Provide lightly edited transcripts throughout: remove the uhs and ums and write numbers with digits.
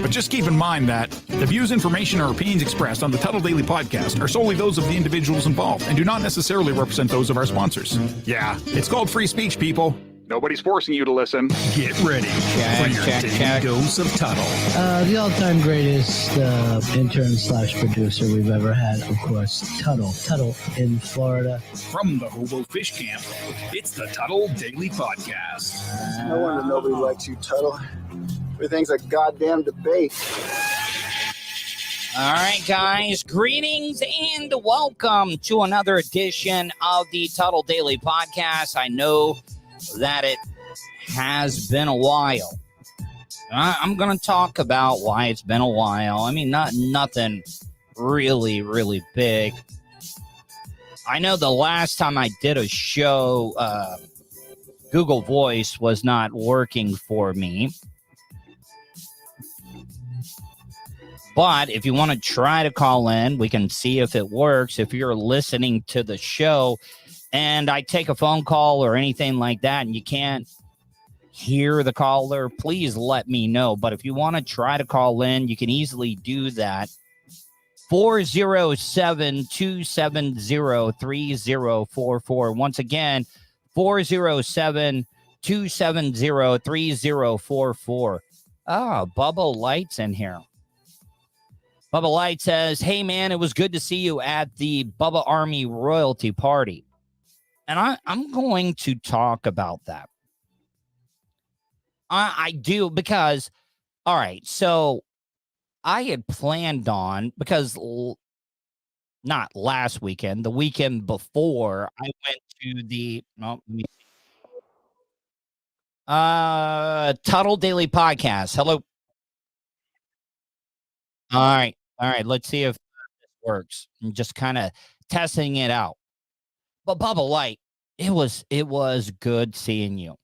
But just keep in mind that the views, information, or opinions expressed on the Tuddle Daily Podcast are solely those of the individuals involved and do not necessarily represent those of our sponsors. Yeah, it's called free speech, people. Nobody's forcing you to listen. Get ready for your daily dose of Tuddle. The all-time greatest intern/producer we've ever had, of course, Tuddle. Tuddle in Florida. From the Hobo Fish Camp, it's the Tuddle Daily Podcast. No wonder nobody likes you, Tuddle. Everything's a goddamn debate. All right, guys, greetings and welcome to another edition of the Tuddle Daily Podcast. I know that it has been a while. I'm going to talk about why it's been a while. I mean, nothing really big. I know the last time I did a show, Google Voice was not working for me. But if you want to try to call in, we can see if it works. If you're listening to the show and I take a phone call or anything like that and you can't hear the caller, please let me know. But if you want to try to call in, you can easily do that. 407-270-3044. Once again, 407-270-3044. Oh, Bubba Light's in here. Bubba Light says, hey, man, it was good to see you at the Bubba Army royalty party. And I'm going to talk about that. I do because, all right, so I had planned on, because not last weekend, the weekend before, I went to the Tuddle Daily Podcast. Hello. All right, let's see if this works. I'm just kind of testing it out. But Bubba Light, it was good seeing you.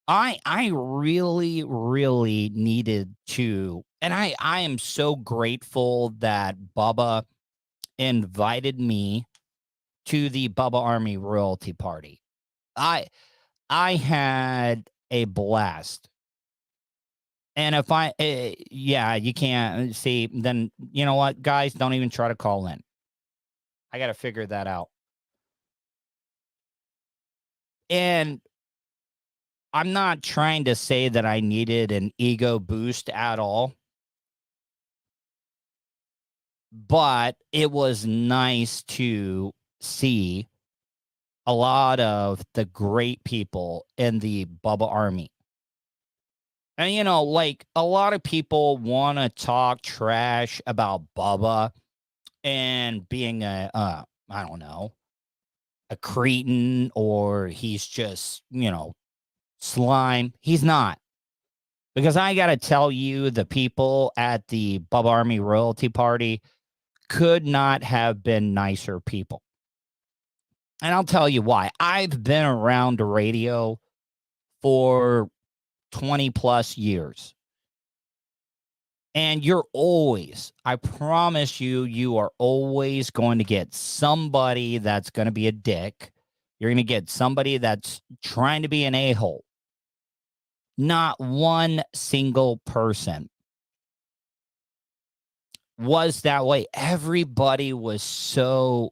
I really needed to, and I am so grateful that Bubba invited me to the Bubba Army royalty party. I had a blast. And if you can't see, then you know what, guys, don't even try to call in. I got to figure that out. And I'm not trying to say that I needed an ego boost at all, but it was nice to see a lot of the great people in the Bubba Army. And, you know, like a lot of people want to talk trash about Bubba and being I don't know, a cretin, or he's just, you know, slime. He's not. Because I got to tell you, the people at the Bubba Army royalty party could not have been nicer people. And I'll tell you why. I've been around the radio for 20 plus years. And you're always, I promise you, you are always going to get somebody that's going to be a dick. You're going to get somebody that's trying to be an a-hole. Not one single person was that way. Everybody was so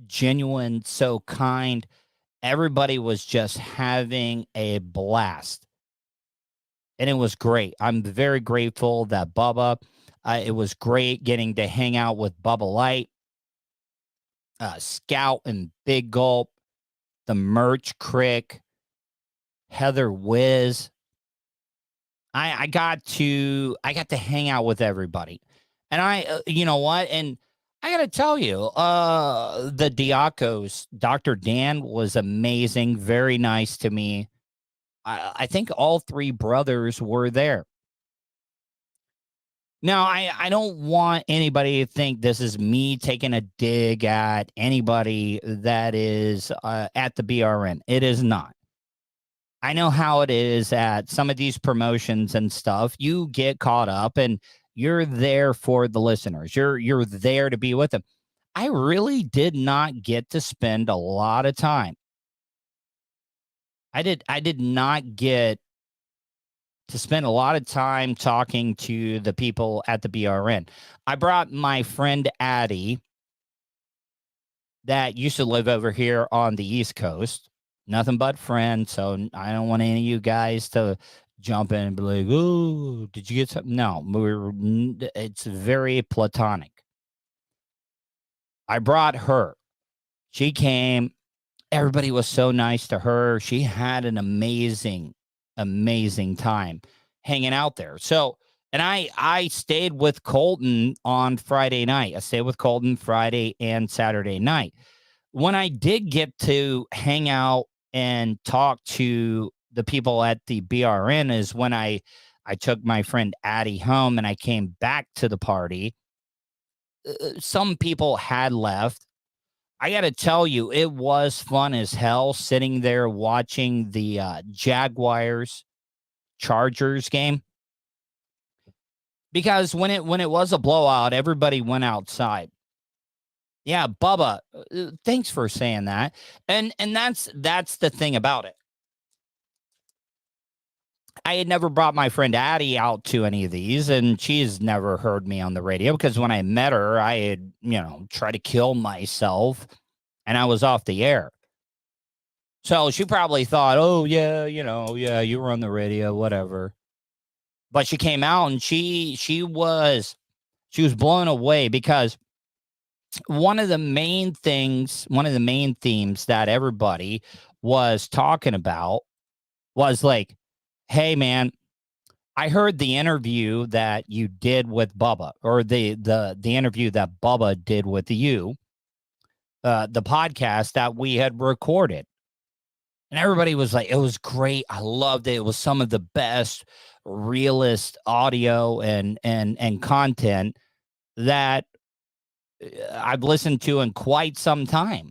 genuine, so kind. Everybody was just having a blast. And it was great. I'm very grateful that Bubba, it was great getting to hang out with Bubba Light, Scout and Big Gulp, the Merch Crick, Heather Wiz. I got to hang out with everybody. And you know what? And I got to tell you, the Diacos, Dr. Dan was amazing. Very nice to me. I think all three brothers were there. Now, I don't want anybody to think this is me taking a dig at anybody that is at the BRN. It is not. I know how it is at some of these promotions and stuff. You get caught up and you're there for the listeners. You're there to be with them. I really did not get to spend a lot of time. I did not get to spend a lot of time talking to the people at the BRN. I brought my friend Addie that used to live over here on the East Coast. Nothing but friends, so I don't want any of you guys to jump in and be like, "Oh, did you get something?" No, it's very platonic. I brought her. She came. Everybody was so nice to her. She had an amazing, amazing time hanging out there. So, and I stayed with Colton on Friday night. I stayed with Colton Friday and Saturday night. When I did get to hang out and talk to the people at the BRN is when I took my friend Addie home and I came back to the party. Some people had left. I got to tell you, it was fun as hell sitting there watching the Jaguars Chargers game. Because when it was a blowout, everybody went outside. Yeah, Bubba, thanks for saying that. And that's the thing about it. I had never brought my friend Addie out to any of these, and she's never heard me on the radio because when I met her, I had, tried to kill myself, and I was off the air. So she probably thought, oh, yeah, you were on the radio, whatever. But she came out, and she was blown away because one of the main themes that everybody was talking about was like, hey, man, I heard the interview that you did with Bubba, or the interview that Bubba did with you, the podcast that we had recorded. And everybody was like, it was great. I loved it. It was some of the best, realist audio and content that I've listened to in quite some time.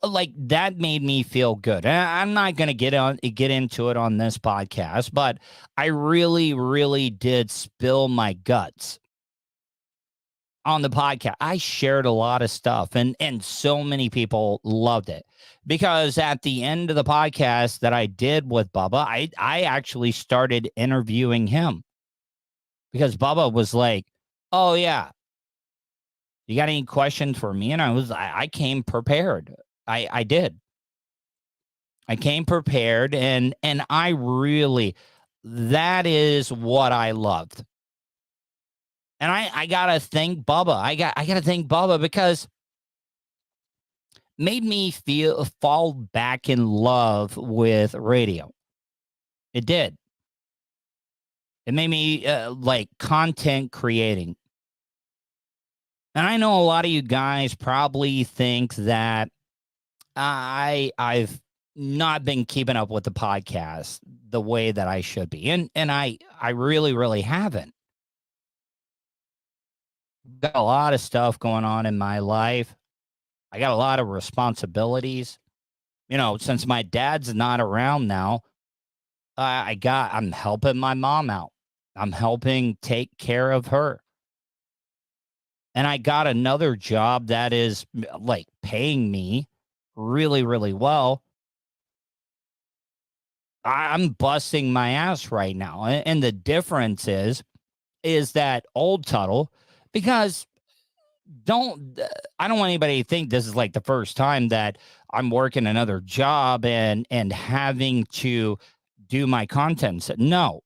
Like that made me feel good. And I'm not going to get into it on this podcast, but I really, really did spill my guts on the podcast. I shared a lot of stuff and so many people loved it because at the end of the podcast that I did with Bubba, I actually started interviewing him because Bubba was like, oh yeah, you got any questions for me? And I came prepared. I did. I came prepared and I really, that is what I loved. And I gotta thank Bubba. I gotta thank Bubba because made me fall back in love with radio. It did. It made me like content creating. And I know a lot of you guys probably think that I've not been keeping up with the podcast the way that I should be. And I really, really haven't. Got a lot of stuff going on in my life. I got a lot of responsibilities. Since my dad's not around now, I'm helping my mom out. I'm helping take care of her. And I got another job that is like paying me really, really well. I'm busting my ass right now. And the difference is that old Tuddle, because I don't want anybody to think this is like the first time that I'm working another job and having to do my content. No.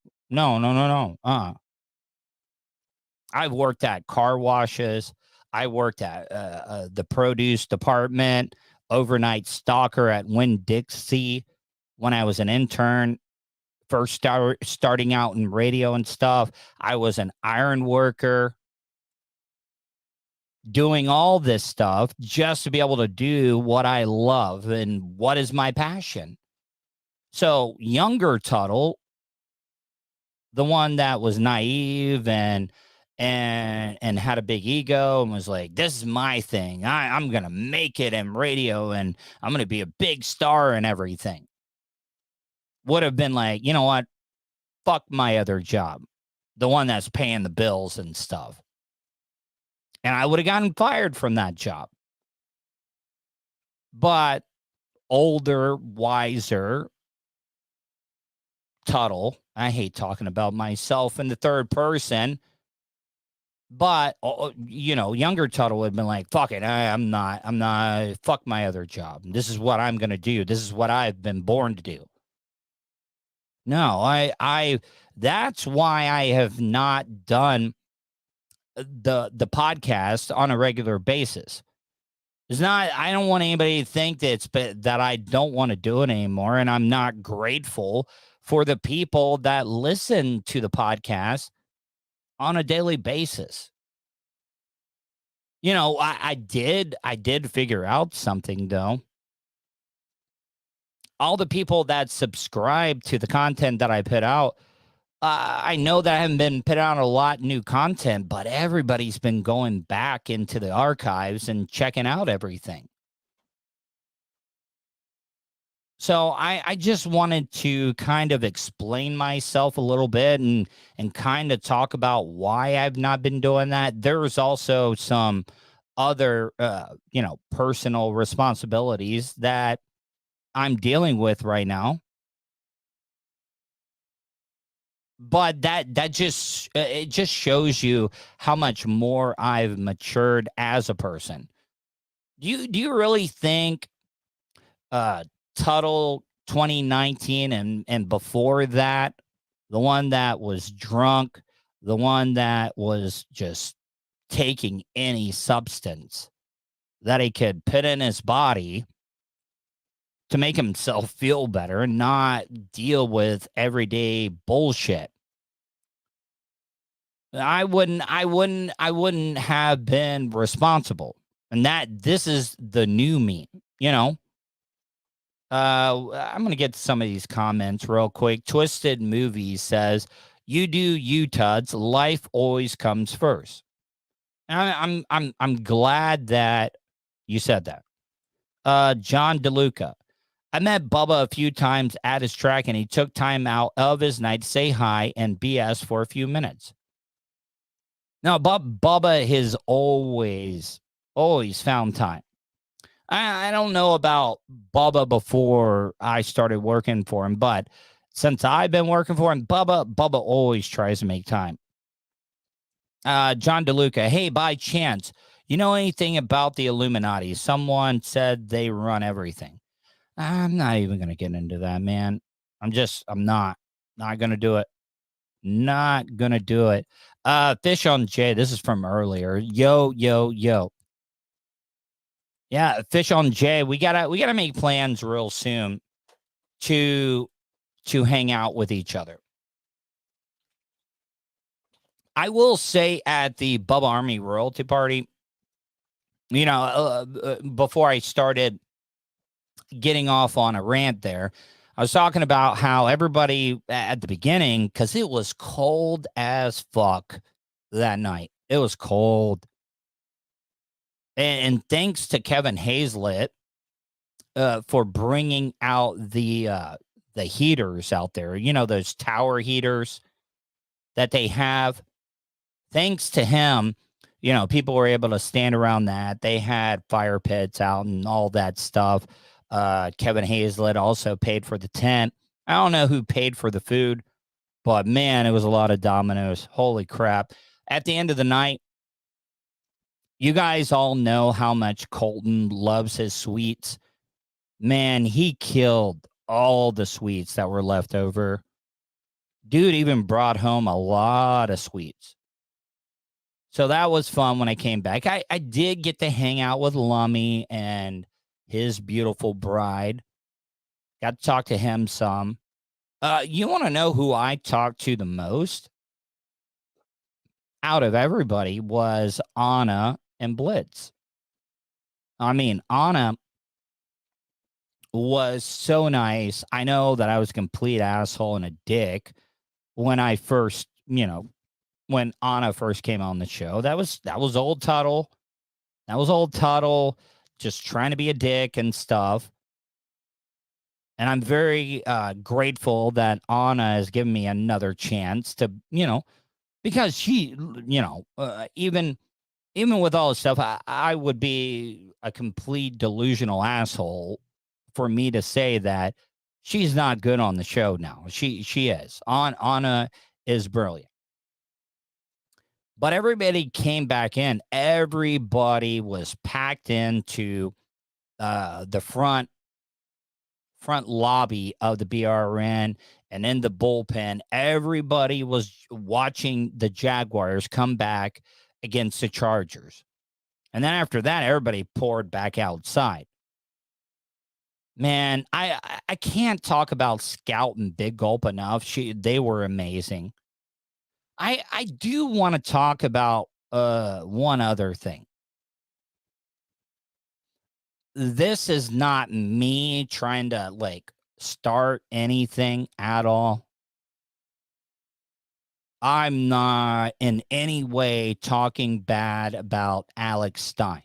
I've worked at car washes. I worked at the produce department, overnight stalker at Winn-Dixie when I was an intern, first starting out in radio and stuff. I was an iron worker, doing all this stuff just to be able to do what I love and what is my passion. So younger Tuddle, the one that was naive and had a big ego and was like, this is my thing. I'm going to make it in radio and I'm going to be a big star and everything. Would have been like, you know what? Fuck my other job. The one that's paying the bills and stuff. And I would have gotten fired from that job. But older, wiser, Tuddle. I hate talking about myself in the third person. But, younger Tuddle would have been like, fuck it. I'm not, fuck my other job. This is what I'm going to do. This is what I've been born to do. No, that's why I have not done the podcast on a regular basis. It's not, I don't want anybody to think that I don't want to do it anymore. And I'm not grateful for the people that listen to the podcast on a daily basis. I did figure out something though. All the people that subscribe to the content that I put out, I know that I haven't been putting out a lot of new content, but everybody's been going back into the archives and checking out everything. So I just wanted to kind of explain myself a little bit and kind of talk about why I've not been doing that. There's also some other, personal responsibilities that I'm dealing with right now. But that just it just shows you how much more I've matured as a person. Do you really think Tuddle 2019 and before that, the one that was drunk, the one that was just taking any substance that he could put in his body to make himself feel better and not deal with everyday bullshit. I wouldn't have been responsible. And this is the new me, I'm going to get to some of these comments real quick. Twisted Movies says, "You do you, Tuds. Life always comes first." And I'm glad that you said that. John DeLuca, "I met Bubba a few times at his track, and he took time out of his night to say hi and BS for a few minutes." Now, Bubba has always found time. I don't know about Bubba before I started working for him, but since I've been working for him, Bubba always tries to make time. John DeLuca, "Hey, by chance, you know anything about the Illuminati? Someone said they run everything." I'm not even going to get into that, man. I'm not going to do it. Not going to do it. Fish on J, this is from earlier. Yo. Yeah, Fish on J, we gotta make plans real soon to hang out with each other. I will say at the Bubba Army royalty party, before I started getting off on a rant there, I was talking about how everybody at the beginning, because it was cold as fuck that night. It was cold. And thanks to Kevin Hazlett for bringing out the heaters out there, those tower heaters that they have. Thanks to him, people were able to stand around that. They had fire pits out and all that stuff. Kevin Hazlett also paid for the tent. I don't know who paid for the food, but man, it was a lot of Dominoes. Holy crap. At the end of the night, you guys all know how much Colton loves his sweets. Man, he killed all the sweets that were left over. Dude even brought home a lot of sweets. So that was fun when I came back. I did get to hang out with Lummy and his beautiful bride. Got to talk to him some. You want to know who I talked to the most? Out of everybody was Anna and Blitz. I mean, Anna was so nice. I know that I was a complete asshole and a dick when I first, when Anna first came on the show. That was old Tuddle. That was old Tuddle just trying to be a dick and stuff. And I'm very grateful that Anna has given me another chance to, because she, even with all this stuff, I would be a complete delusional asshole for me to say that she's not good on the show now. She is. Anna is brilliant. But everybody came back in. Everybody was packed into the front lobby of the BRN and in the bullpen. Everybody was watching the Jaguars come back against the Chargers. And then after that, everybody poured back outside. Man, I can't talk about Scout and Big Gulp enough. They were amazing. I do want to talk about one other thing. This is not me trying to like start anything at all. I'm not in any way talking bad about Alex Stein.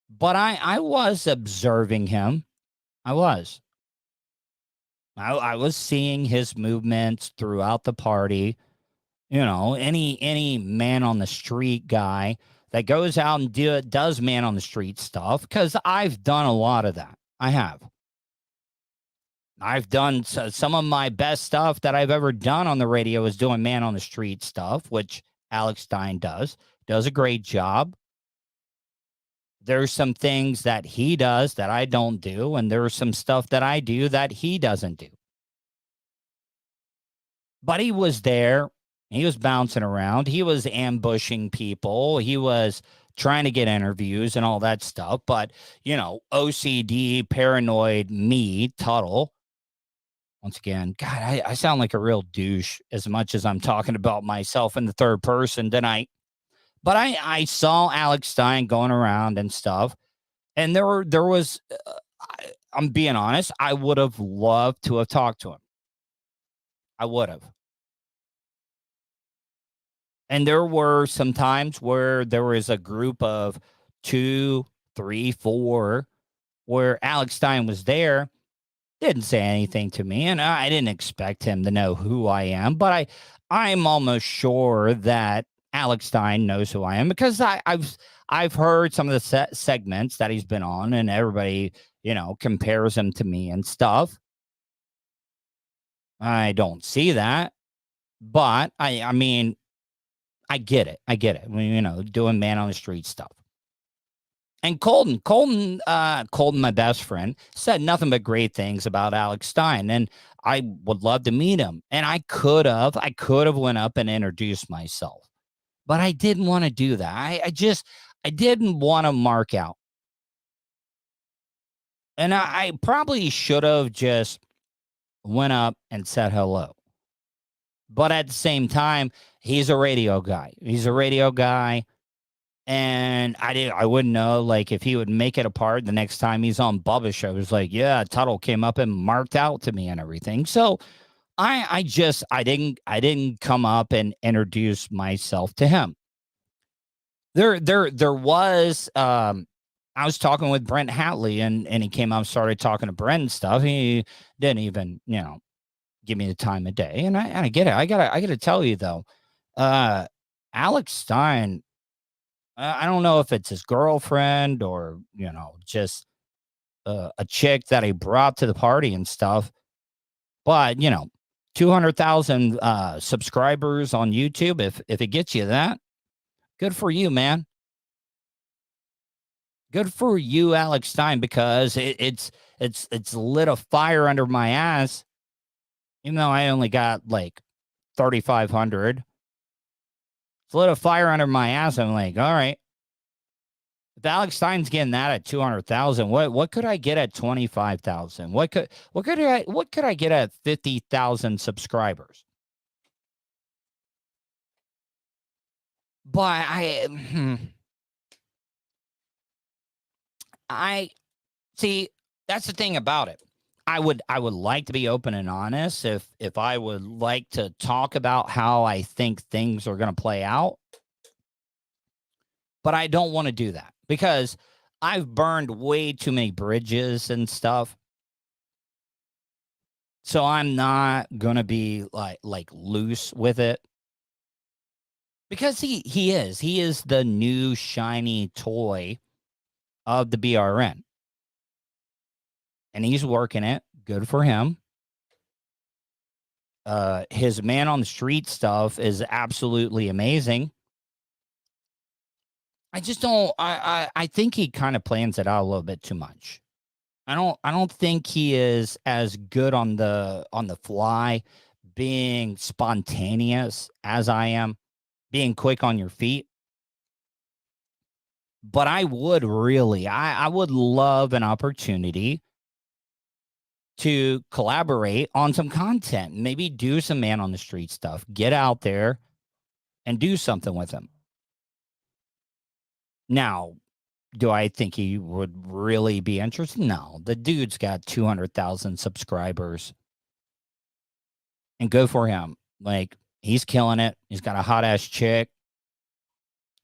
But I was observing him. I was seeing his movements throughout the party. You know, any man on the street guy that goes out and does man on the street stuff, because I've done a lot of that. I have. I've done some of my best stuff that I've ever done on the radio is doing man on the street stuff, which Alex Stein does a great job. There's some things that he does that I don't do, and there's some stuff that I do that he doesn't do. But he was there. He was bouncing around. He was ambushing people. He was trying to get interviews and all that stuff. But, you know, OCD, paranoid me, Tuddle. Once again, God, I sound like a real douche as much as I'm talking about myself in the third person tonight. But I saw Alex Stein going around and stuff. And there was, I'm being honest, I would have loved to have talked to him. I would have. And there were some times where there was a group of 2, 3, 4 where Alex Stein was there, didn't say anything to me, and I didn't expect him to know who I am, but I'm almost sure that Alex Stein knows who I am because I've heard some of the segments that he's been on, and everybody, you know, compares him to me and stuff. I don't see that, but I mean, I get it. You know, doing man on the street stuff. And Colton, my best friend, said nothing but great things about Alex Stein, and I would love to meet him. And I could have went up and introduced myself, but I didn't want to do that. I didn't want to mark out, and I probably should have just went up and said hello. But at the same time, he's a radio guy. And I wouldn't know, like, if he would make it apart the next time he's on Bubba's show. It was like, yeah, Tuddle came up and marked out to me and everything. So I didn't come up and introduce myself to him. There was, I was talking with Brent Hatley and he came up and started talking to Brent and stuff. He didn't even, you know, give me the time of day. And I get it. I gotta tell you though, Alex Stein, I don't know if it's his girlfriend or, you know, just a chick that he brought to the party and stuff. But, you know, 200,000 subscribers on YouTube. If it gets you that, good for you, man. Good for you, Alex Stein, because it's lit a fire under my ass. Even though I only got like 3,500. It's lit a fire under my ass. I'm like, all right. If Alex Stein's getting that at 200,000, what could I get at 25,000? What could I get at 50,000 subscribers? But I see, that's the thing about it. I would like to be open and honest if I would like to talk about how I think things are going to play out. But I don't want to do that because I've burned way too many bridges and stuff. So I'm not going to be like loose with it. Because he is the new shiny toy of the BRN. And he's working it Good for him. His man on the street stuff is absolutely amazing. I just don't. I think he kind of plans it out a little bit too much. I don't think he is as good on the fly, being spontaneous as I am, being quick on your feet. But I would really, I would love an opportunity to collaborate on some content, maybe do some man on the street stuff, get out there and do something with him. Now, do I think he would really be interested? No, the dude's got 200,000 subscribers. And go for him. Like, he's killing it. He's got a hot ass chick,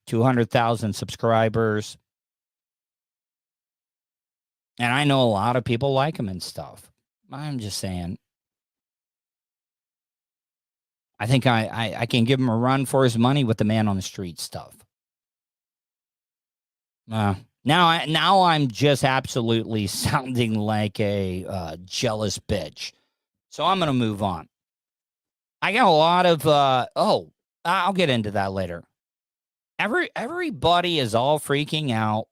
200,000 subscribers. And I know a lot of people like him and stuff. I'm just saying. I think I can give him a run for his money with the man on the street stuff. Now I'm just absolutely sounding like a jealous bitch. So I'm going to move on. I got a lot of, I'll get into that later. Everybody is all freaking out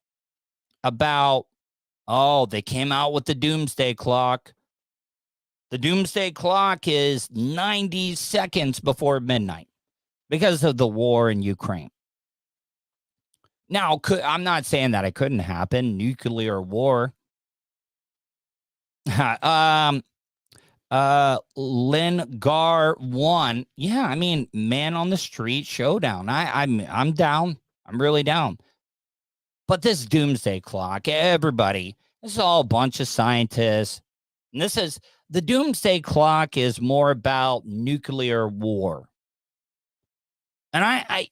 about, they came out with the doomsday clock. The doomsday clock is 90 seconds before midnight because of the war in Ukraine. Now, I'm not saying that it couldn't happen. Nuclear war. Lingar 1. Yeah, I mean, man on the street showdown. I'm down. I'm really down. But this doomsday clock, everybody, this is all a bunch of scientists. And the doomsday clock is more about nuclear war. And I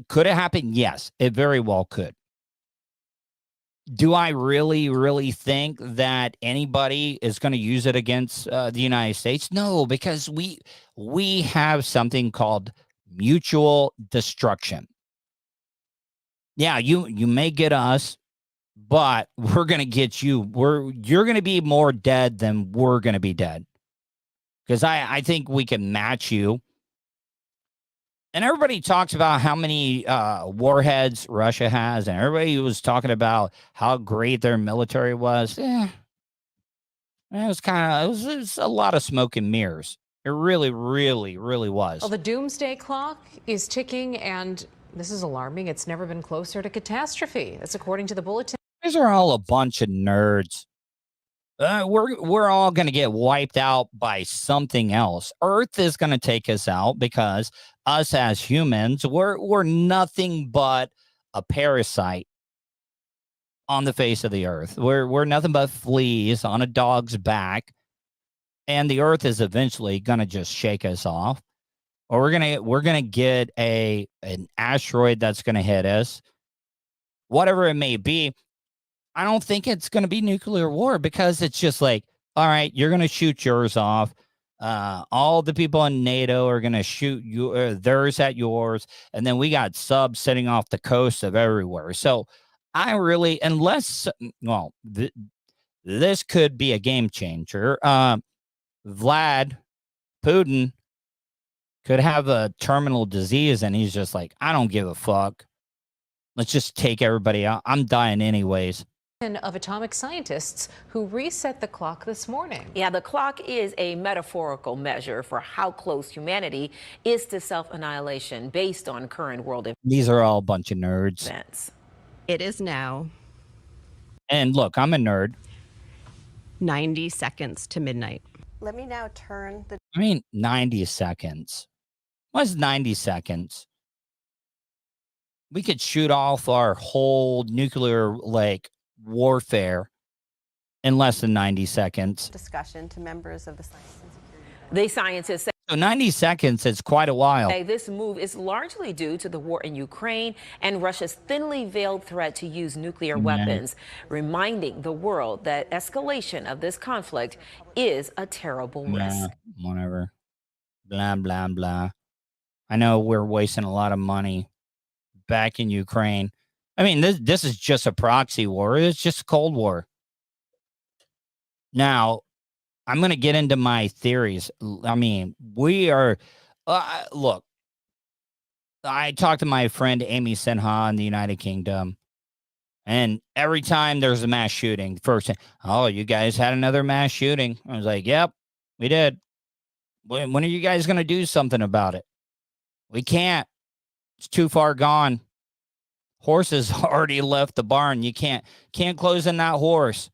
could it happen? Yes, it very well could. Do I really, really think that anybody is going to use it against the United States? No, because we have something called mutual destruction. Yeah, you may get us, but we're going to get you. You're going to be more dead than we're going to be dead. Because I think we can match you. And everybody talks about how many warheads Russia has, and everybody was talking about how great their military was. It was a lot of smoke and mirrors. It really, really, really was. Well, the doomsday clock is ticking, and this is alarming. It's never been closer to catastrophe. That's according to the bulletin. These are all a bunch of nerds. We're all going to get wiped out by something else. Earth is going to take us out because us as humans, we're nothing but a parasite on the face of the earth. We're nothing but fleas on a dog's back, and the earth is eventually going to just shake us off, or we're gonna get an asteroid that's going to hit us, whatever it may be. I don't think it's going to be nuclear war because it's just like, all right, you're going to shoot yours off. All the people in NATO are going to shoot theirs at yours. And then we got subs sitting off the coast of everywhere. So this could be a game changer. Vlad Putin could have a terminal disease and he's just like, I don't give a fuck. Let's just take everybody out. I'm dying anyways. Of atomic scientists who reset the clock this morning. Yeah, the clock is a metaphorical measure for how close humanity is to self-annihilation based on current world events. These are all a bunch of nerds. It is now. And look, I'm a nerd. 90 seconds to midnight. Let me now turn the... 90 seconds. What's 90 seconds? We could shoot off our whole nuclear, warfare in less than 90 seconds. Discussion to members of the Science and Security Board. The scientists say so 90 seconds is quite a while. This move is largely due to the war in Ukraine and Russia's thinly veiled threat to use nuclear weapons, reminding the world that escalation of this conflict is a terrible risk. Whatever. Blah, blah, blah. I know we're wasting a lot of money back in Ukraine. This is just a proxy war. It's just a Cold War. Now, I'm going to get into my theories. I mean, we are, look, I talked to my friend Amy Sinha in the United Kingdom, and every time there's a mass shooting, first, oh, you guys had another mass shooting. I was like, yep, we did. When are you guys going to do something about it? We can't. It's too far gone. Horses already left the barn. You can't close in that horse.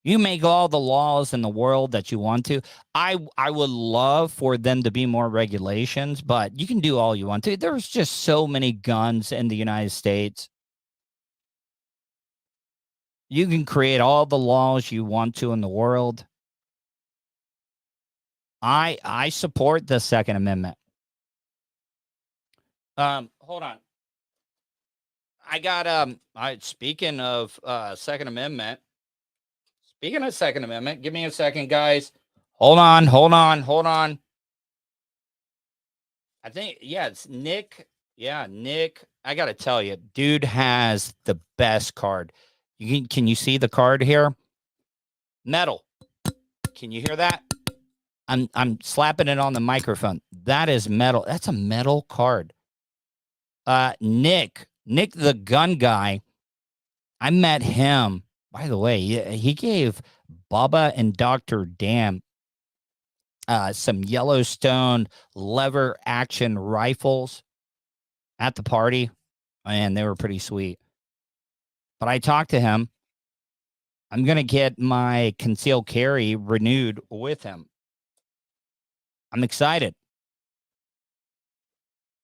You make all the laws in the world that you want to. I would love for them to be more regulations, but you can do all you want to. There's just so many guns in the United States. You can create all the laws you want to in the world. I support the Second Amendment. Hold on. I got speaking of Second Amendment. Speaking of Second Amendment, give me a second, guys. Hold on. I think, yeah, it's Nick. Yeah, Nick. I got to tell you, dude has the best card. Can you see the card here? Metal. Can you hear that? I'm slapping it on the microphone. That is metal. That's a metal card. Nick the gun guy. I met him. By the way, he gave Bubba and Dr. Dan some Yellowstone lever action rifles at the party, and they were pretty sweet. But I talked to him. I'm going to get my concealed carry renewed with him. I'm excited.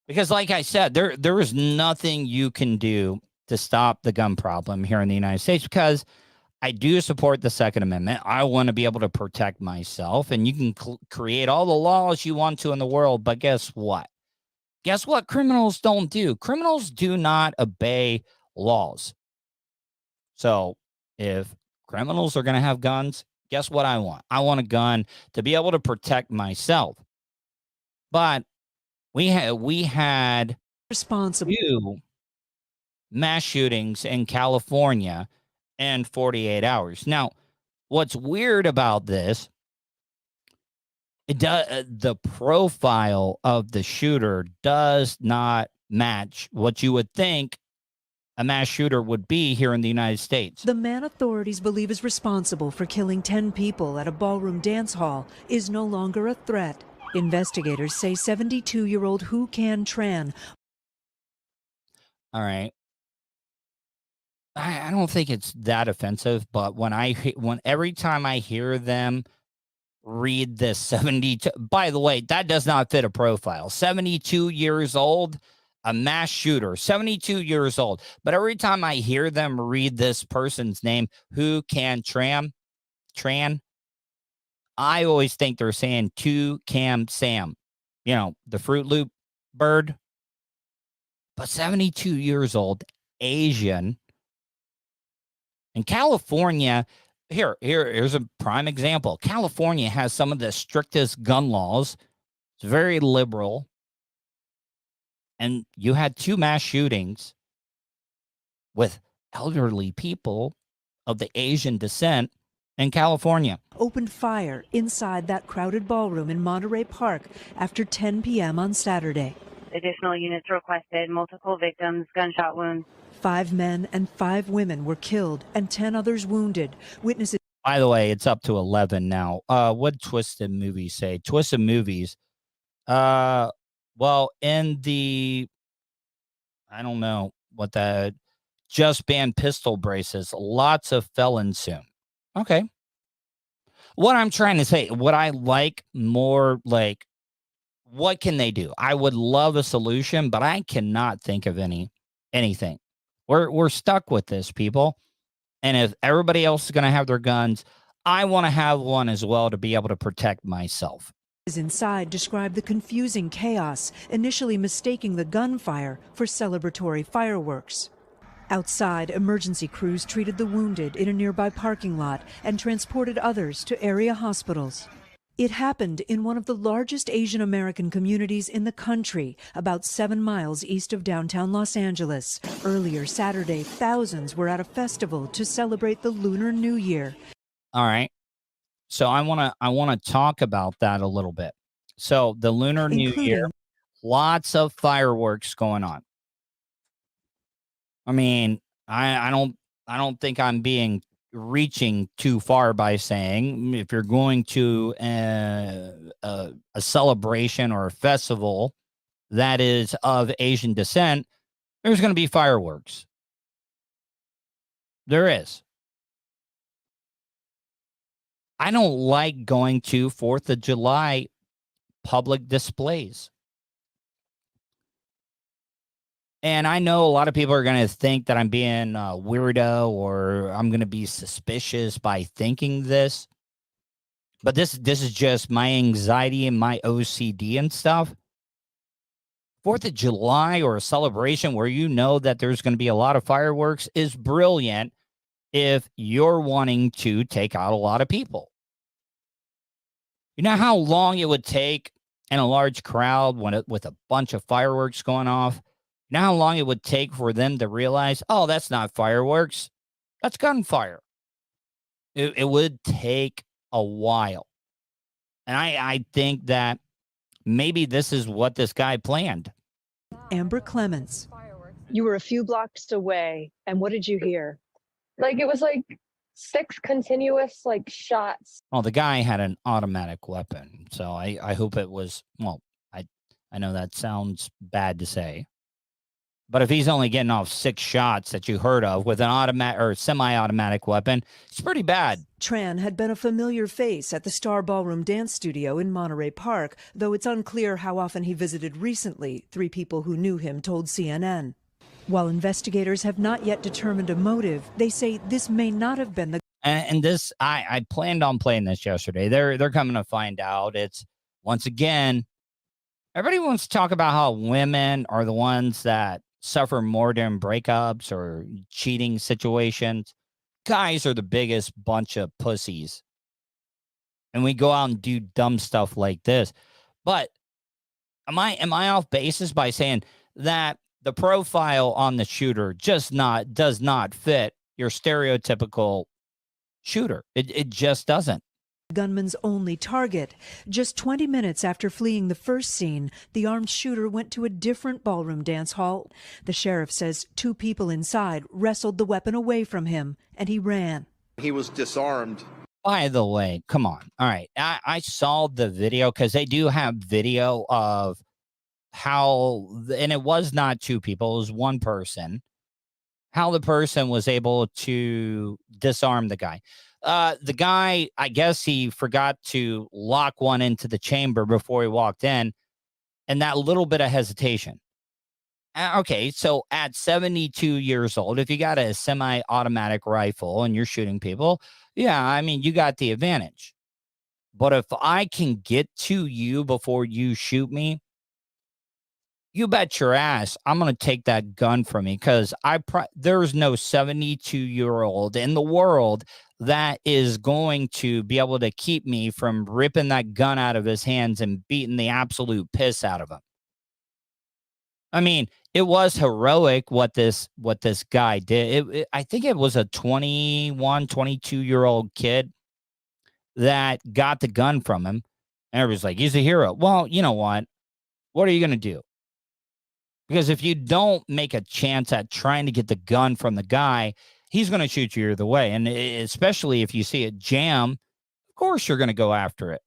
Because like I said, there is nothing you can do to stop the gun problem here in the United States, because I do support the Second Amendment. I want to be able to protect myself, and you can create all the laws you want to in the world, but guess what? Guess what criminals don't do? Criminals do not obey laws. So if criminals are going to have guns, guess what I want? I want a gun to be able to protect myself. But we had two mass shootings in California in 48 hours. Now, what's weird about this, the profile of the shooter does not match what you would think a mass shooter would be here in the United States. The man authorities believe is responsible for killing 10 people at a ballroom dance hall is no longer a threat. Investigators say 72-year-old Hu Can Tran. All right. I don't think it's that offensive, but every time I hear them read this 72, by the way, that does not fit a profile. 72 years old, a mass shooter, 72 years old. But every time I hear them read this person's name, Hu Can Tran, I always think they're saying To Cam Sam, the Fruit Loop bird. But 72 years old, Asian. In California, here's a prime example. California has some of the strictest gun laws. It's very liberal. And you had two mass shootings with elderly people of the Asian descent in California. Opened fire inside that crowded ballroom in Monterey Park after 10 p.m. on Saturday. Additional units requested, multiple victims, gunshot wounds. 5 men and 5 women were killed and 10 others wounded. Witnesses. By the way, it's up to 11 now. What Twisted Movies say? Twisted Movies. Well, in the, I don't know what that, just banned pistol braces. Lots of felons soon. Okay. What I'm trying to say, what I like more, like, what can they do? I would love a solution, but I cannot think of anything. We're stuck with this, people. And if everybody else is going to have their guns, I want to have one as well to be able to protect myself. Inside described the confusing chaos, initially mistaking the gunfire for celebratory fireworks. Outside, emergency crews treated the wounded in a nearby parking lot and transported others to area hospitals. It happened in one of the largest Asian American communities in the country, about 7 miles east of downtown Los Angeles. Earlier Saturday, thousands were at a festival to celebrate the Lunar New Year. All right. So I want to talk about that a little bit. So the Lunar New Year, lots of fireworks going on. I mean, I don't think I'm reaching too far by saying if you're going to a celebration or a festival that is of Asian descent, there's going to be fireworks. There is. I don't like going to 4th of July public displays. And I know a lot of people are going to think that I'm being a weirdo or I'm going to be suspicious by thinking this. But this is just my anxiety and my OCD and stuff. 4th of July or a celebration where you know that there's going to be a lot of fireworks is brilliant if you're wanting to take out a lot of people. You know how long it would take in a large crowd with a bunch of fireworks going off? You know how long it would take for them to realize, oh, that's not fireworks, that's gunfire. It would take a while. And I think that maybe this is what this guy planned. Amber Clements. You were a few blocks away, and what did you hear? It was 6 continuous shots. Well, the guy had an automatic weapon, so I hope it was, well, I know that sounds bad to say, but if he's only getting off 6 shots that you heard of with an automatic or semi-automatic weapon, it's pretty bad. Tran had been a familiar face at the Star Ballroom Dance Studio in Monterey Park, though it's unclear how often he visited recently, 3 people who knew him told CNN. While investigators have not yet determined a motive, they say this may not have been the... And this, I planned on playing this yesterday. They're coming to find out. It's, once again, everybody wants to talk about how women are the ones that suffer more during breakups or cheating situations. Guys are the biggest bunch of pussies. And we go out and do dumb stuff like this. But am I off basis by saying that the profile on the shooter does not fit your stereotypical shooter? It just doesn't. Gunman's only target. Just 20 minutes after fleeing the first scene, the armed shooter went to a different ballroom dance hall. The sheriff says 2 people inside wrestled the weapon away from him, and he ran. He was disarmed. By the way, come on. All right. I saw the video because they do have video of how, and it was not 2 people, it was 1 person, how the person was able to disarm the guy. The guy, I guess he forgot to lock one into the chamber before he walked in, and that little bit of hesitation. Okay, so at 72 years old, if you got a semi-automatic rifle and you're shooting people, yeah, I mean, you got the advantage. But if I can get to you before you shoot me, you bet your ass I'm going to take that gun from me, because there's no 72-year-old in the world that is going to be able to keep me from ripping that gun out of his hands and beating the absolute piss out of him. I mean, it was heroic what this guy did. I think it was a 21, 22-year-old kid that got the gun from him. And everybody's like, he's a hero. Well, you know what? What are you going to do? Because if you don't make a chance at trying to get the gun from the guy, he's going to shoot you either way. And especially if you see it jam, of course you're going to go after it.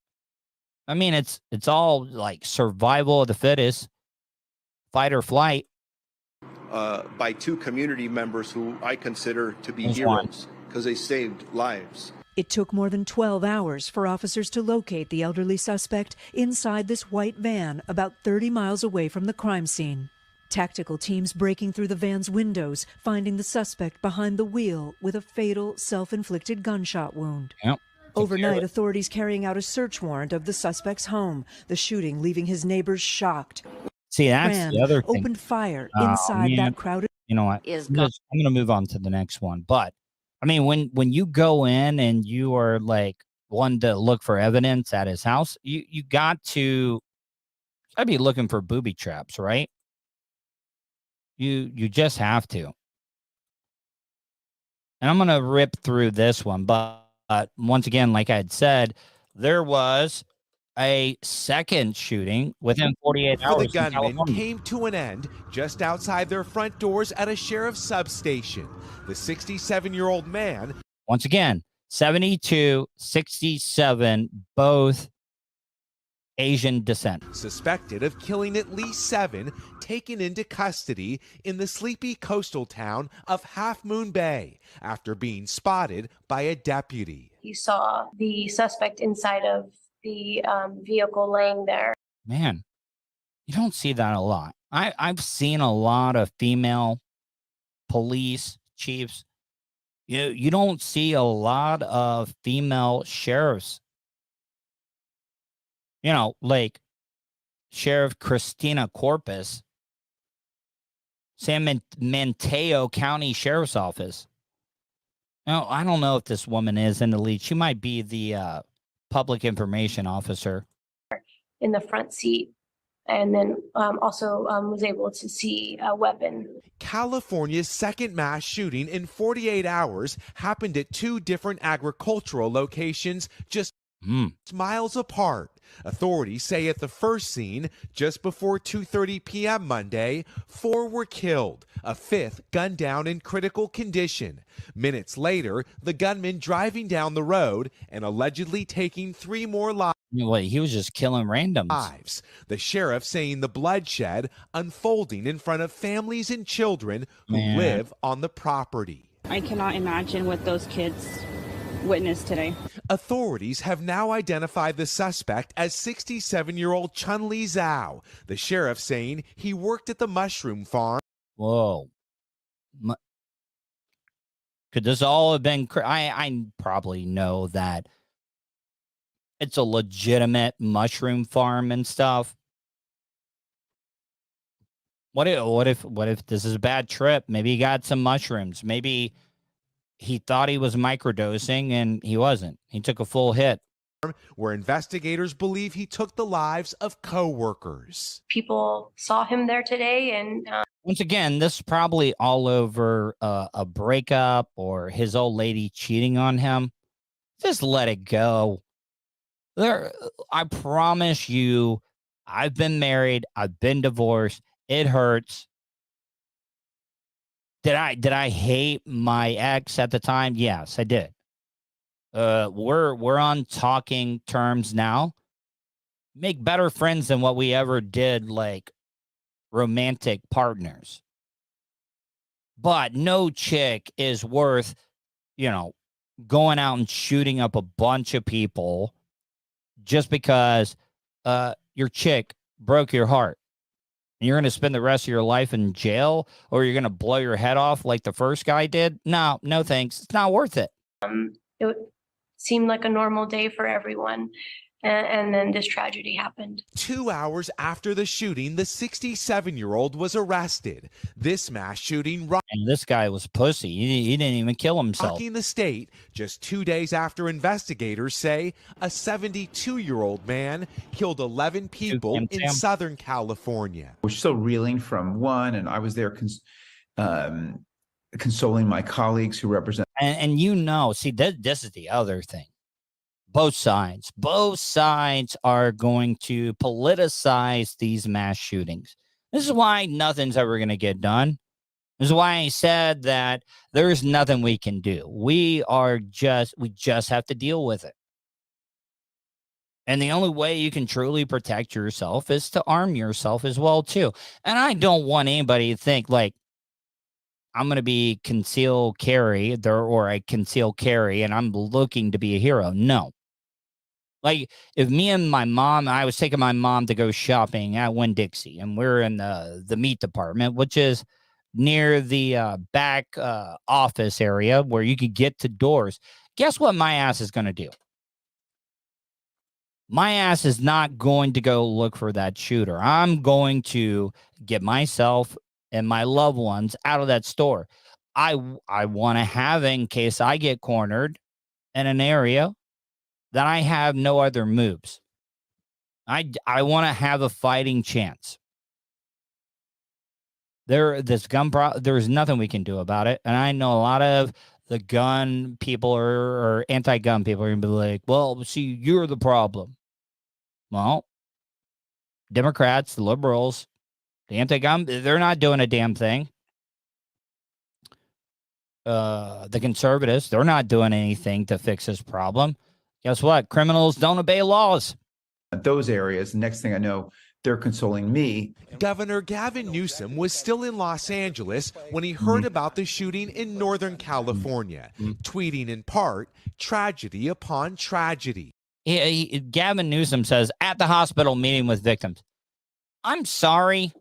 I mean, it's all like survival of the fittest, fight or flight. By 2 community members who I consider to be heroes because they saved lives. It took more than 12 hours for officers to locate the elderly suspect inside this white van about 30 miles away from the crime scene. Tactical teams breaking through the van's windows, finding the suspect behind the wheel with a fatal self-inflicted gunshot wound. Yep. Overnight, authorities carrying out a search warrant of the suspect's home, the shooting leaving his neighbors shocked. See, that's the other thing. Opened fire inside that crowded... You know what? I'm going to move on to the next one. But, I mean, when you go in and you are, like, one to look for evidence at his house, you got to... I'd be looking for booby traps, right? You just have to. And I'm going to rip through this one, but Once again, like I had said, there was a second shooting within 48 For hours. the in gunman California. came to an end just outside their front doors at a sheriff's substation. The 67-year-old man, Once again, 72, 67, both Asian descent. suspected of killing at least 7, taken into custody in the sleepy coastal town of Half Moon Bay after being spotted by a deputy. You saw the suspect inside of the vehicle laying there. Man, you don't see that a lot. I've seen a lot of female police chiefs. You don't see a lot of female sheriffs. Like Sheriff Christina Corpus, San Mateo County Sheriff's Office. Now, I don't know if this woman is in the lead. She might be the public information officer. In the front seat, and then also was able to see a weapon. California's second mass shooting in 48 hours happened at 2 different agricultural locations just miles apart. Authorities say at the first scene, just before 2:30 p.m. Monday, 4 were killed, a 5th gunned down in critical condition. Minutes later, the gunman driving down the road and allegedly taking 3 more lives. Wait, he was just killing randoms. The sheriff saying the bloodshed unfolding in front of families and children who live on the property. I cannot imagine what those kids witnessed today. Authorities have now identified the suspect as 67-year-old Chun-Li Zhao, the sheriff saying he worked at the mushroom farm. Whoa. Could this all have been... I probably know that it's a legitimate mushroom farm and stuff. What if this is a bad trip? Maybe he got some mushrooms. Maybe he thought he was microdosing and he wasn't. He took a full hit. Where investigators believe he took the lives of co-workers. People saw him there today, and once again, this is probably all over a breakup or his old lady cheating on him. Just let it go. I promise you, I've been married. I've been divorced. It hurts. Did I hate my ex at the time? Yes, I did. We're on talking terms now. Make better friends than what we ever did, like romantic partners. But no chick is worth, going out and shooting up a bunch of people just because your chick broke your heart. And you're going to spend the rest of your life in jail, or you're going to blow your head off like the first guy did? No thanks. It's not worth it. it seemed like a normal day for everyone. And then this tragedy happened. 2 hours after the shooting, the 67-year-old was arrested. This mass shooting... And this guy was pussy. He didn't even kill himself. Rocking the state just 2 days after investigators say a 72-year-old man killed 11 people in Southern California. We're still reeling from one, and I was there consoling my colleagues who represent... And see, this is the other thing. Both sides are going to politicize these mass shootings. This is why nothing's ever going to get done. This is why I said that there's nothing we can do. We just have to deal with it. And the only way you can truly protect yourself is to arm yourself as well, too. And I don't want anybody to think like I'm going to be conceal carry or I conceal carry and I'm looking to be a hero. No. Like, if me and my mom, I was taking my mom to go shopping at Winn-Dixie, and we're in the meat department, which is near the back office area where you could get to doors. Guess what my ass is going to do? My ass is not going to go look for that shooter. I'm going to get myself and my loved ones out of that store. I want to have, in case I get cornered in an area, that I have no other moves. I want to have a fighting chance. There's nothing we can do about it. And I know a lot of the gun people or anti-gun people are going to be like, well, see, you're the problem. Well, Democrats, the liberals, the anti-gun, they're not doing a damn thing. The conservatives, they're not doing anything to fix this problem. Guess what? Criminals don't obey laws. Those areas. Next thing I know, they're consoling me. Governor Gavin Newsom was still in Los Angeles when he heard about the shooting in Northern California, tweeting in part, tragedy upon tragedy. Gavin Newsom says, at the hospital meeting with victims, I'm sorry.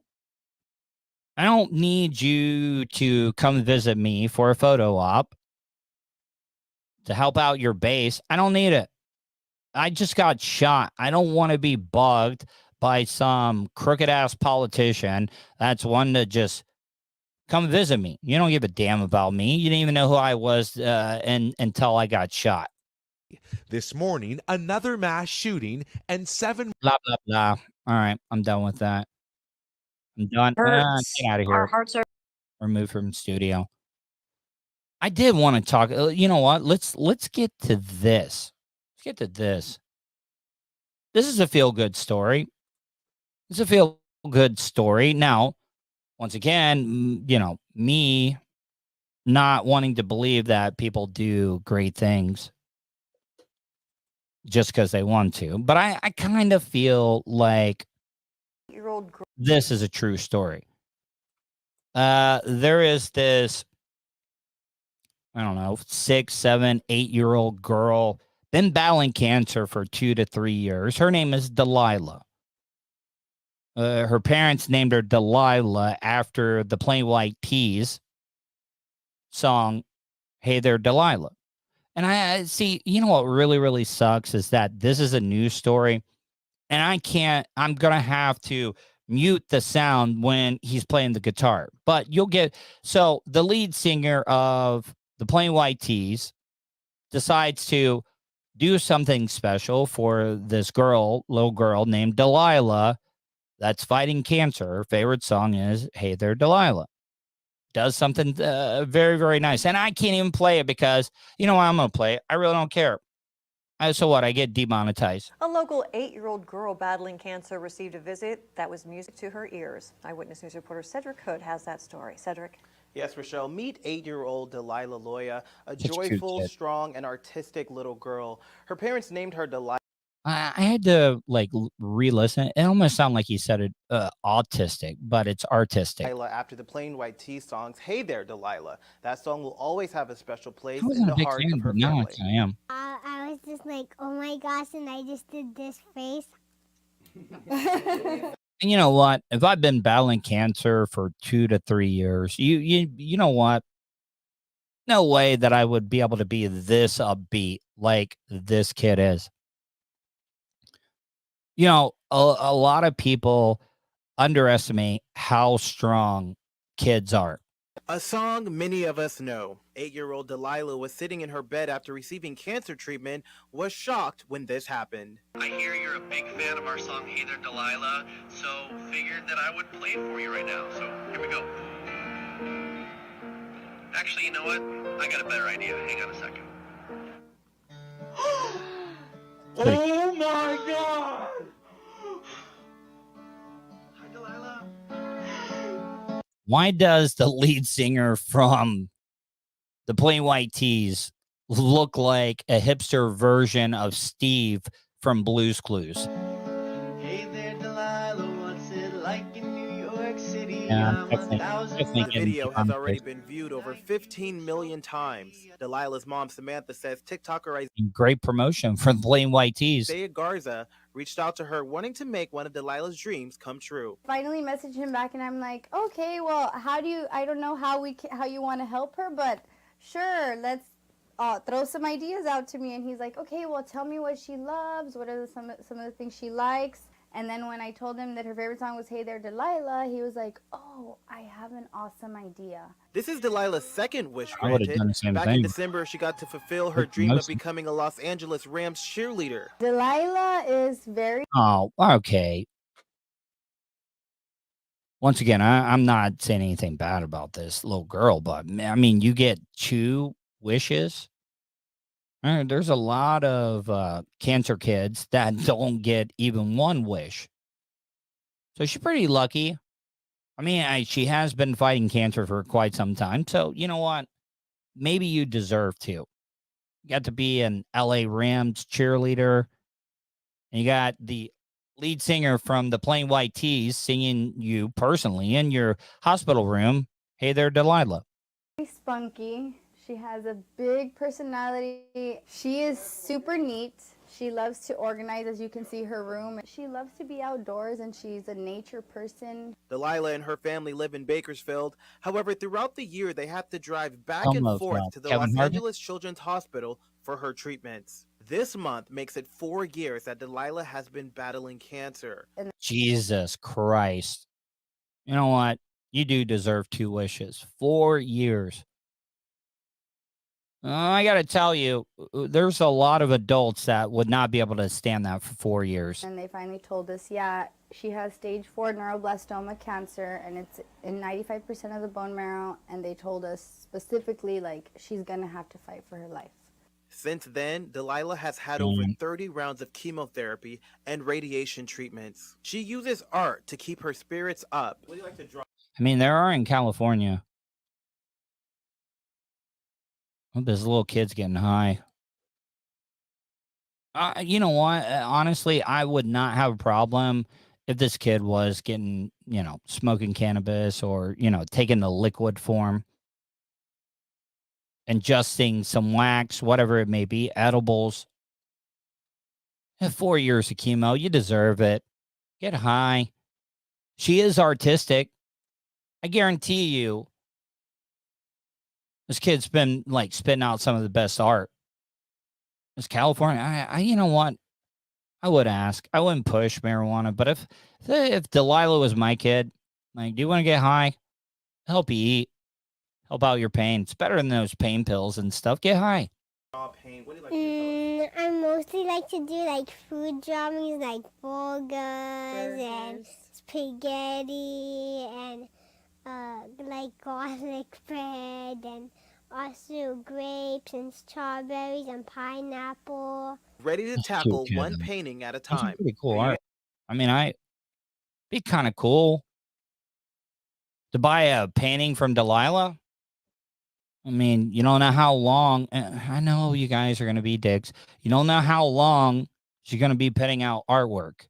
I don't need you to come visit me for a photo op to help out your base. I don't need it. I just got shot. I don't want to be bugged by some crooked ass politician that's one to just come visit me. You don't give a damn about me. You didn't even know who I was until I got shot. This morning, another mass shooting and 7 blah blah blah. All right, I'm done with that. I'm done. Get out of here. Our hearts are removed from studio. I did want to talk. You know what? Let's get to this. Let's get to this. This is a feel-good story. It's a feel-good story. Now, once again, you know, me not wanting to believe that people do great things just because they want to. But I kind of feel like this is a true story. There is this, I don't know, 6, 7, 8-year-old girl, been battling cancer for 2 to 3 years. Her name is Delilah. Her parents named her Delilah after the Plain White T's song, Hey There, Delilah. And I see, you know what really, really sucks is that this is a news story, and I'm going to have to mute the sound when he's playing the guitar. But you'll get, so the lead singer of the Plain White T's decides to do something special for this little girl named Delilah that's fighting cancer. Her favorite song is Hey There, Delilah. Does something very, very nice. And I can't even play it because, you know what, I'm going to play it. I really don't care. So what? I get demonetized. A local 8-year-old girl battling cancer received a visit that was music to her ears. Eyewitness News reporter Cedric Hood has that story. Cedric. Yes, Rochelle, meet 8-year-old Delilah Loya, a joyful, strong, and artistic little girl. Her parents named her Delilah. I had to re-listen. It almost sounded like he said it autistic, but it's artistic. After the Plain White Tee songs, Hey There, Delilah. That song will always have a special place I wasn't in a the big heart fan, of her but now family. I am. I was just like, oh my gosh, and I just did this face. And you know what? If I've been battling cancer for 2 to 3 years, you know what? No way that I would be able to be this upbeat like this kid is. You know, a lot of people underestimate how strong kids are. A song many of us know. 8-year-old Delilah was sitting in her bed after receiving cancer treatment, was shocked when this happened. I hear you're a big fan of our song, Hey There, Delilah, so figured that I would play it for you right now. So here we go. Actually, you know what? I got a better idea. Hang on a second. Oh my God! Hi, Delilah. Why does the lead singer from the Plain White T's look like a hipster version of Steve from Blue's Clues? Hey there, Delilah, what's it like in New York City? Yeah, The video has already been viewed over 15 million times. Delilah's mom, Samantha, says TikToker Great promotion for the Plain White T's. Isaiah Garza reached out to her wanting to make one of Delilah's dreams come true. Finally messaged him back and I'm like, okay, well, I don't know how you want to help her, but sure, let's throw some ideas out to me. And he's like, okay, well, tell me what she loves. What are some of the things she likes? And then when I told him that her favorite song was Hey There, Delilah, he was like, oh, I have an awesome idea. This is Delilah's second wish I would've granted. done the same Back thing. in December, she got to fulfill her dream of becoming a Los Angeles Rams cheerleader. Delilah is very... Oh, okay. Once again, I'm not saying anything bad about this little girl, but I mean, you get 2 wishes. There's a lot of cancer kids that don't get even one wish. So she's pretty lucky. I mean, she has been fighting cancer for quite some time. So, you know what? Maybe you deserve to. You got to be an LA Rams cheerleader. And you got the lead singer from the Plain White Tees singing you personally in your hospital room. Hey there, Delilah. Spunky. She has a big personality. She is super neat. She loves to organize, as you can see her room. She loves to be outdoors, and she's a nature person. Delilah and her family live in Bakersfield. However, throughout the year, they have to drive back and forth to the Los Angeles Children's Hospital for her treatments. This month makes it 4 years that Delilah has been battling cancer. Jesus Christ. You know what? You do deserve 2 wishes. 4 years. I got to tell you, there's a lot of adults that would not be able to stand that for 4 years. And they finally told us, yeah, she has stage 4 neuroblastoma cancer, and it's in 95% of the bone marrow. And they told us specifically, like, she's going to have to fight for her life. Since then, Delilah has had over 30 rounds of chemotherapy and radiation treatments. She uses art to keep her spirits up. What do you like to draw? I mean, there are in California. Oh, this little kid's getting high. You know what? Honestly, I would not have a problem if this kid was getting, smoking cannabis or, taking the liquid form, ingesting some wax, whatever it may be, edibles. 4 years of chemo, you deserve it. Get high. She is artistic. I guarantee you, this kid's been like spitting out some of the best art. It's California. You know what? I would ask. I wouldn't push marijuana, but if Delilah was my kid, like, do you want to get high? Help you eat. Help out your pain. It's better than those pain pills and stuff. Get high. I mostly like to do like food drawings, like burgers and spaghetti and like garlic bread and also grapes and strawberries and pineapple. Ready to tackle one painting at a time. That's pretty cool art. I mean, be kind of cool to buy a painting from Delilah. I mean, you don't know how long. I know you guys are going to be dicks. You don't know how long she's going to be putting out artwork.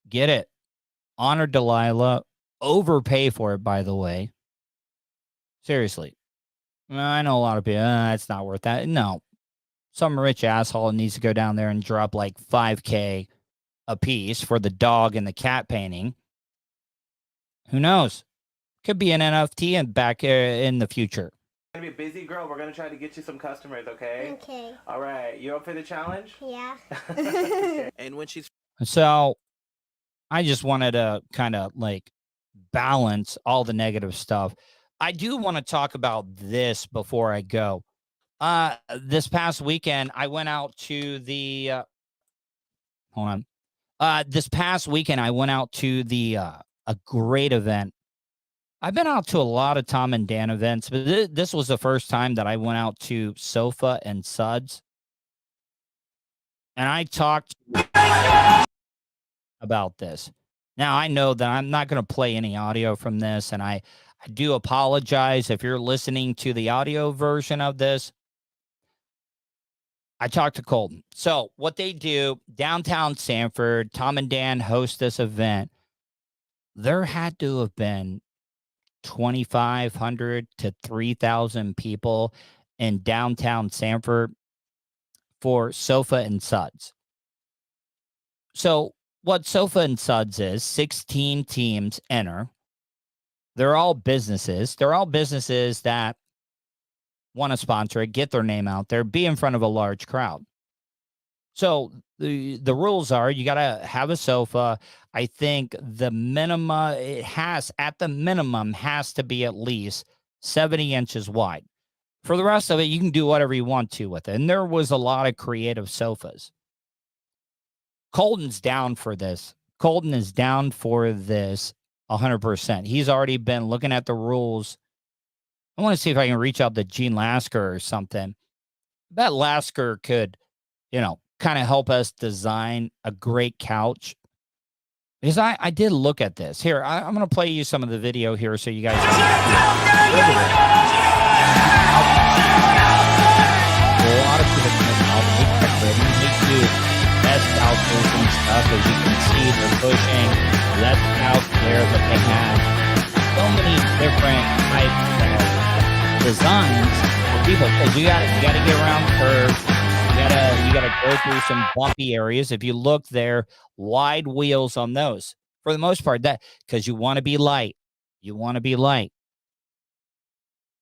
Get it. Honor Delilah. Overpay for it, by the way. Seriously. I know a lot of people, it's not worth that. No. Some rich asshole needs to go down there and drop like $5,000 a piece for the dog and the cat painting. Who knows? Could be an NFT and back in the future. Gonna be a busy girl. We're gonna try to get you some customers, okay? Okay. All right. You up for the challenge? Yeah. Okay. And when she's So I just wanted to kind of like balance all the negative stuff. I do want to talk about this before I go. This past weekend, I went out to the this past weekend, I went out to the a great event. I've been out to a lot of Tom and Dan events, but this was the first time that I went out to Sofa and Suds. And I talked about this. Now, I know that I'm not going to play any audio from this, and I do apologize if you're listening to the audio version of this. I talked to Colton. So what they do, downtown Sanford, Tom and Dan host this event. There had to have been 2,500 to 3,000 people in downtown Sanford for Sofa and Suds. So what Sofa and Suds is, 16 teams enter. They're all businesses. They're all businesses that want to sponsor it, get their name out there, be in front of a large crowd. So the rules are you got to have a sofa. I think the minimum at the minimum has to be at least 70 inches wide. For the rest of it, you can do whatever you want to with it. And there was a lot of creative sofas. Colton's down for this. Colton is down for this 100%. He's already been looking at the rules I want to see if I can reach out to Gene Lasker or something. I bet Lasker could, kind of help us design a great couch. Because I did look at this. Here, I'm going to play you some of the video here so you guys can a lot of people come out and they do best couches and stuff. As you can see, they're pushing left out there that they have so many different types of designs for people. Because you got to get around curves. You gotta go through some bumpy areas. If you look there, wide wheels on those for the most part. That because you want to be light. You want to be light.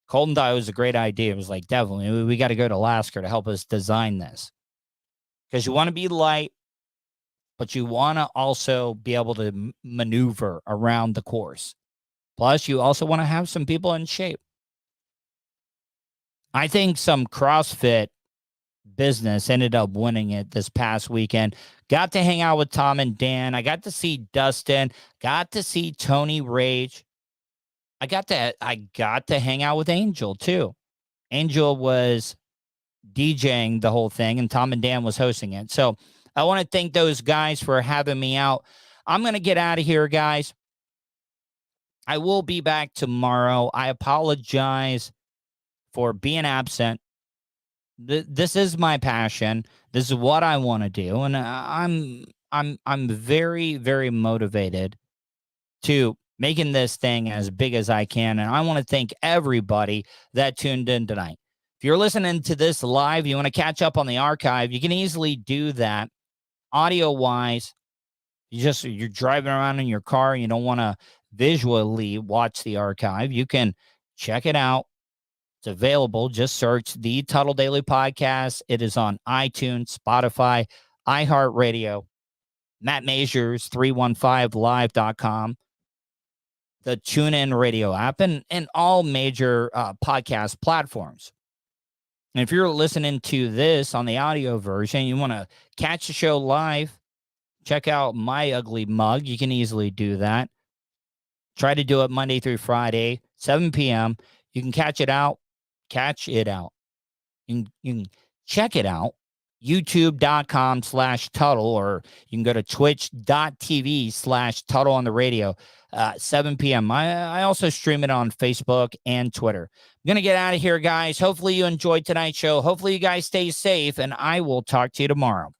Colton thought it was a great idea. It was like, definitely, we got to go to Lasker to help us design this. Because you want to be light, but you want to also be able to maneuver around the course. Plus, you also want to have some people in shape. I think some CrossFit business ended up winning it this past weekend. Got to hang out with Tom and Dan. I got to see Dustin. Got to see Tony Rage. I got to hang out with Angel too. Angel was DJing the whole thing and Tom and Dan was hosting it. So I want to thank those guys for having me out. I'm going to get out of here, guys. I will be back tomorrow. I apologize for being absent. This is my passion. This is what I want to do. And I'm very, very motivated to making this thing as big as I can. And I want to thank everybody that tuned in tonight. If you're listening to this live, you want to catch up on the archive, you can easily do that audio-wise. You're driving around in your car and you don't want to visually watch the archive. You can check it out. It's available. Just search the Tuddle Daily Podcast. It is on iTunes, Spotify, iHeartRadio, Matt Majors, 315live.com, the TuneIn Radio app, and all major podcast platforms. And if you're listening to this on the audio version, you want to catch the show live, check out my ugly mug. You can easily do that. Try to do it Monday through Friday, 7 p.m. You can catch it out. You can check it out, youtube.com/Tuddle, or you can go to twitch.tv/Tuddle on the radio, 7 p.m. I also stream it on Facebook and Twitter. I'm going to get out of here, guys. Hopefully you enjoyed tonight's show. Hopefully you guys stay safe, and I will talk to you tomorrow.